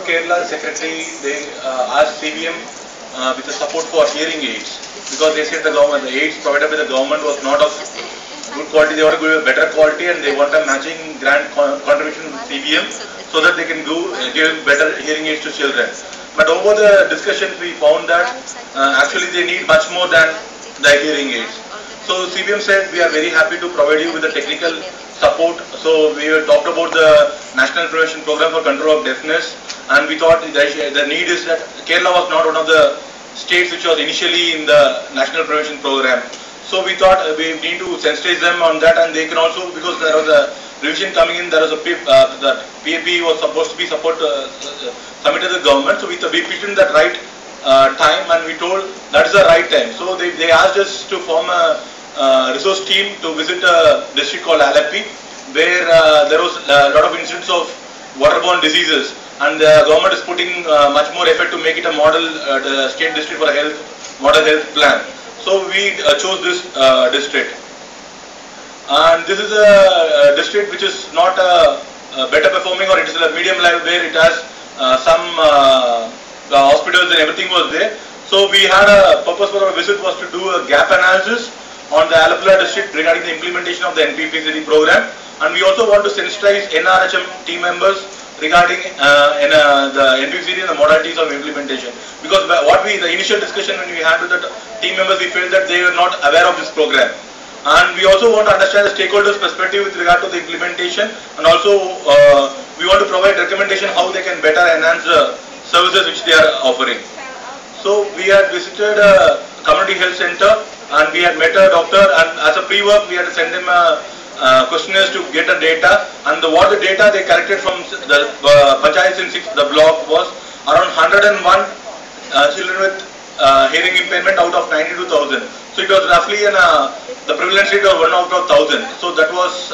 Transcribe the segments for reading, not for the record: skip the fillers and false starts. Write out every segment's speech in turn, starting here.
Kerala Secretary, they asked CBM with the support for hearing aids, because they said the government, the aids provided by the government was not of good quality. They want to give a better quality, and they want a matching grant contribution from CBM so that they can give better hearing aids to children. But over the discussion, we found that actually they need much more than the hearing aids. So CBM said, we are very happy to provide you with the technical support. So we talked about the National Prevention Program for Control of Deafness, and we thought the need is that Kerala was not one of the states which was initially in the National Prevention Program. So we thought we need to sensitize them on that, and they can also, because there was a revision coming in, there was a that PAP was supposed to be submitted to the government. So we pitched in that right time, and we told that is the right time. So they asked us to form a resource team to visit a district called Alleppey, where there was a lot of incidents of waterborne diseases, and the government is putting much more effort to make it a model the state district for a model health plan. So we chose this district, and this is a district which is not better performing, or it is a medium level where it has some hospitals and everything was there. So we had a purpose for our visit was to do a gap analysis on the Alappuzha district regarding the implementation of the NPPCD program, and we also want to sensitize NRHM team members regarding the NPPCD and the modalities of implementation. Because the initial discussion when we had with the team members, we felt that they were not aware of this program. And we also want to understand the stakeholders' perspective with regard to the implementation, and also we want to provide recommendation how they can better enhance the services which they are offering. So we had visited a community health center, and we had met a doctor, and as a pre-work we had to send him questionnaires to get the data, and what the data they collected from the panchayats in the block was around 101 children with hearing impairment out of 92,000. So it was roughly the prevalence rate of 1 out of 1,000. So that was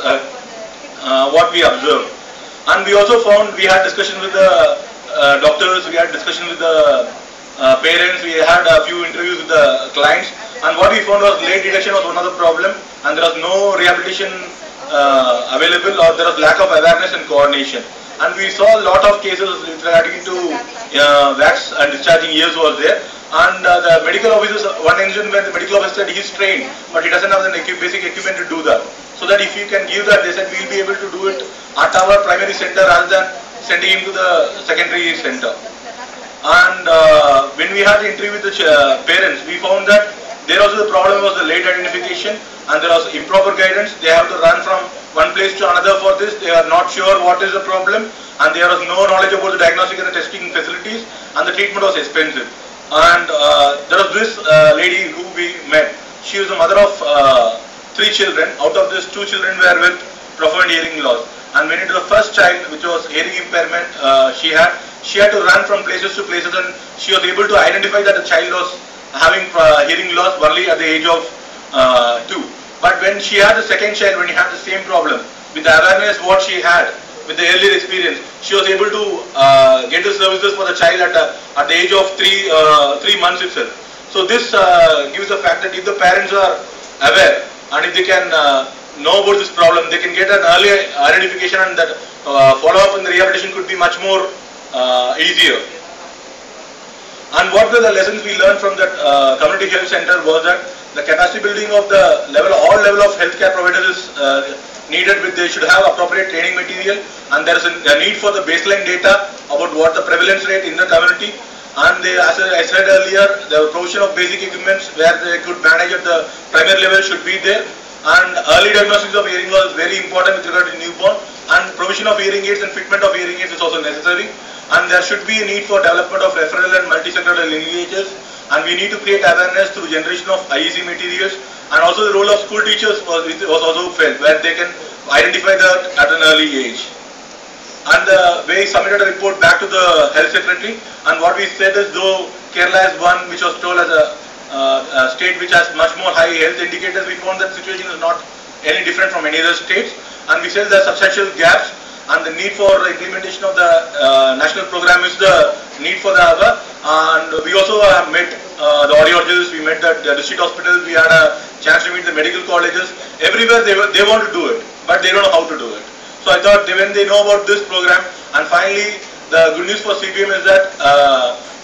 what we observed. And we also found, we had discussion with the doctors, we had discussion with the parents, we had a few interviews with the clients, and what we found was late detection was one of the problem, and there was no rehabilitation available, or there was lack of awareness and coordination. And we saw a lot of cases relating to wax and discharging ears was there. And the medical officers, one incident where the medical officer said he is trained, but he doesn't have the basic equipment to do that. So that if you can give that, they said we will be able to do it at our primary center rather than sending him to the secondary center. And when we had the interview with the parents, we found that there also the problem was the late identification, and there was improper guidance. They have to run from one place to another for this. They are not sure what is the problem, and there was no knowledge about the diagnostic and the testing facilities, and the treatment was expensive. And there was this lady who we met. She was the mother of 3 children. Out of this, 2 children were with profound hearing loss. And when it was the first child, which was hearing impairment, she had to run from places to places, and she was able to identify that the child was having hearing loss only at the age of 2. But when she had the second child, when he had the same problem, with the awareness what she had, with the earlier experience, she was able to get the services for the child at the age of 3 months itself. So this gives the fact that if the parents are aware, and if they can know about this problem, they can get an early identification, and that follow-up and the rehabilitation could be much more easier. And what were the lessons we learned from that community health center was that the capacity building of the all level of healthcare providers is needed. They should have appropriate training material, and there is a need for the baseline data about what the prevalence rate in the community. And as I said earlier, the provision of basic equipments where they could manage at the primary level should be there. And early diagnostics of hearing loss is very important with regard to newborn, and provision of hearing aids and fitment of hearing aids is also necessary. And there should be a need for development of referral and multi-sectoral lineages, and we need to create awareness through generation of IEC materials. And also the role of school teachers was also felt, where they can identify that at an early age. And we submitted a report back to the health secretary, and what we said is, though Kerala is one which was told as a state which has much more high health indicators, we found that situation is not any different from any other states, and we said there are substantial gaps, and the need for the implementation of the national program is the need for the other. And we also met the audiologists, we met the district hospitals, we had a chance to meet the medical colleges. Everywhere they want to do it, but they don't know how to do it. So I thought when they know about this program, and finally the good news for CBM is that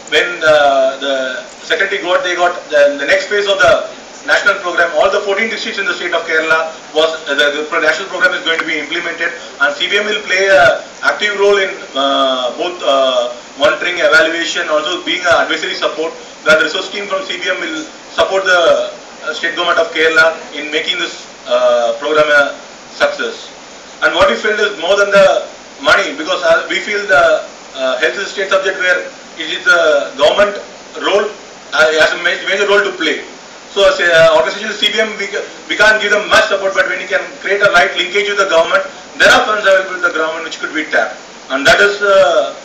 when the secretary got the next phase of the national program, all the 14 districts in the state of Kerala was the national program is going to be implemented, and CBM will play an active role in both monitoring, evaluation, also being an advisory support. The resource team from CBM will support the state government of Kerala in making this program a success. And what we felt is more than the money, because we feel the health is a state subject where it is the government role, has a major role to play. So as an organization CBM, we can't give them much support, but when you can create a right linkage with the government, there are funds available to the government which could be tapped. And that is the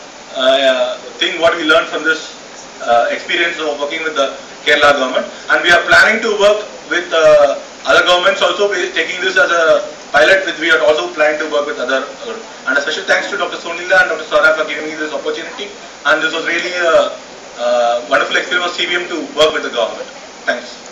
thing what we learned from this experience of working with the Kerala government. And we are planning to work with other governments also, taking this as a pilot. We are also planning to work with other. And a special thanks to Dr. Sonila and Dr. Sara for giving me this opportunity. And this was really a wonderful experience for CBM to work with the government. Thanks.